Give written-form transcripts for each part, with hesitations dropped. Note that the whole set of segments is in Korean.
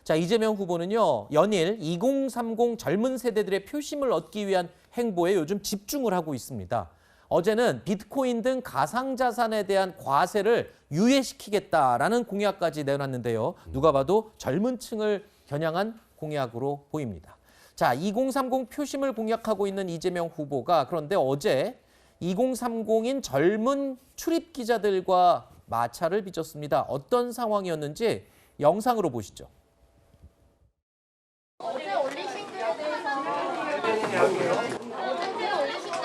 자, 이재명 후보는요, 연일 2030 젊은 세대들의 표심을 얻기 위한 행보에 요즘 집중을 하고 있습니다. 어제는 비트코인 등 가상자산에 대한 과세를 유예시키겠다라는 공약까지 내놨는데요. 누가 봐도 젊은 층을 겨냥한 공약으로 보입니다. 자, 2030 표심을 공약하고 있는 이재명 후보가 그런데 어제 2030인 젊은 출입 기자들과 마찰을 빚었습니다. 어떤 상황이었는지 영상으로 보시죠. 어제 올리신 글에 대해서 어제 올리신 거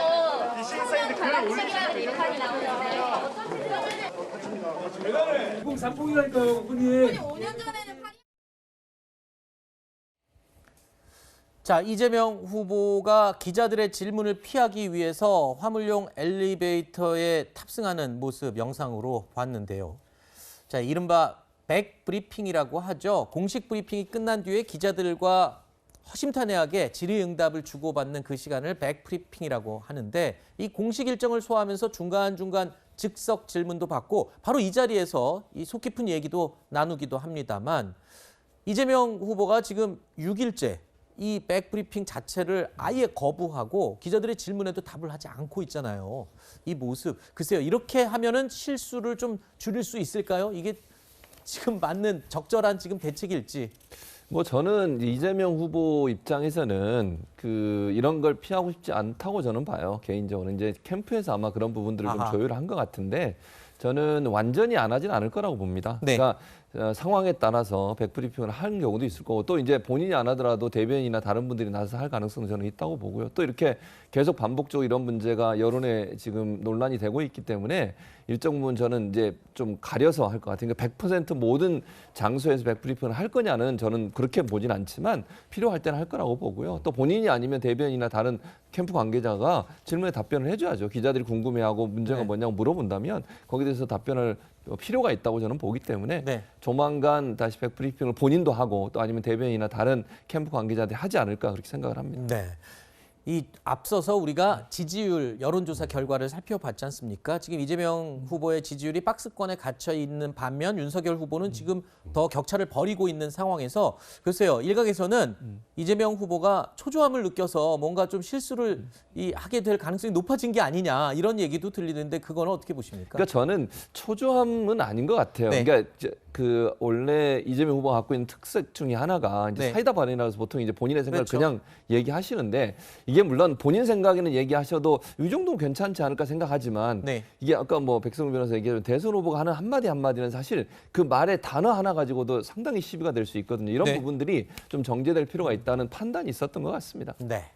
청년 가가책이라는 비판이 나오는데 어떤 2030이라니까요, 후보님. 5년 전에는 자, 이재명 후보가 기자들의 질문을 피하기 위해서 화물용 엘리베이터에 탑승하는 모습 영상으로 봤는데요. 자, 이른바 백 브리핑이라고 하죠. 공식 브리핑이 끝난 뒤에 기자들과 허심탄회하게 질의응답을 주고받는 그 시간을 백 브리핑이라고 하는데 이 공식 일정을 소화하면서 중간중간 즉석 질문도 받고 바로 이 자리에서 이 속 깊은 얘기도 나누기도 합니다만 이재명 후보가 지금 6일째 이 백브리핑 자체를 아예 거부하고 기자들의 질문에도 답을 하지 않고 있잖아요. 이 모습, 글쎄요. 이렇게 하면은 실수를 좀 줄일 수 있을까요? 이게 지금 맞는 적절한 지금 대책일지. 뭐 저는 이재명 후보 입장에서는 이런 걸 피하고 싶지 않다고 저는 봐요. 개인적으로 이제 캠프에서 아마 그런 부분들을 좀 조율한 것 같은데 저는 완전히 안 하진 않을 거라고 봅니다. 네. 그러니까 상황에 따라서 백브리핑을 하는 경우도 있을 거고 또 이제 본인이 안 하더라도 대변인이나 다른 분들이 나서서 할 가능성은 저는 있다고 보고요. 또 이렇게 계속 반복적으로 이런 문제가 여론에 지금 논란이 되고 있기 때문에 일정 부분 저는 이제 좀 가려서 할 것 같아요. 그러니까 100% 모든 장소에서 백브리핑을 할 거냐는 저는 그렇게 보진 않지만 필요할 때는 할 거라고 보고요. 또 본인이 아니면 대변인이나 다른 캠프 관계자가 질문에 답변을 해줘야죠. 기자들이 궁금해하고 문제가 뭐냐고 물어본다면 거기에 대해서 답변을 필요가 있다고 저는 보기 때문에 조만간 다시 백브리핑을 본인도 하고 또 아니면 대변인이나 다른 캠프 관계자들이 하지 않을까 그렇게 생각을 합니다. 네. 이 앞서서 우리가 지지율 여론조사 결과를 살펴봤지 않습니까? 지금 이재명 후보의 지지율이 박스권에 갇혀 있는 반면 윤석열 후보는 지금 더 격차를 벌이고 있는 상황에서 글쎄요. 일각에서는 이재명 후보가 초조함을 느껴서 뭔가 좀 실수를 하게 될 가능성이 높아진 게 아니냐 이런 얘기도 들리는데 그거는 어떻게 보십니까? 그러니까 저는 초조함은 아닌 것 같아요. 네. 그러니까 원래 이재명 후보가 갖고 있는 특색 중에 하나가 이제 사이다 발언이라서 보통 이제 본인의 생각을 그냥 얘기하시는데 이게 물론 본인 생각에는 얘기하셔도 이 정도는 괜찮지 않을까 생각하지만 이게 아까 뭐 백성훈 변호사 얘기한 대선 후보가 하는 한마디 한마디는 사실 그 말의 단어 하나 가지고도 상당히 시비가 될 수 있거든요. 이런 부분들이 좀 정제될 필요가 있다는 판단이 있었던 것 같습니다. 네.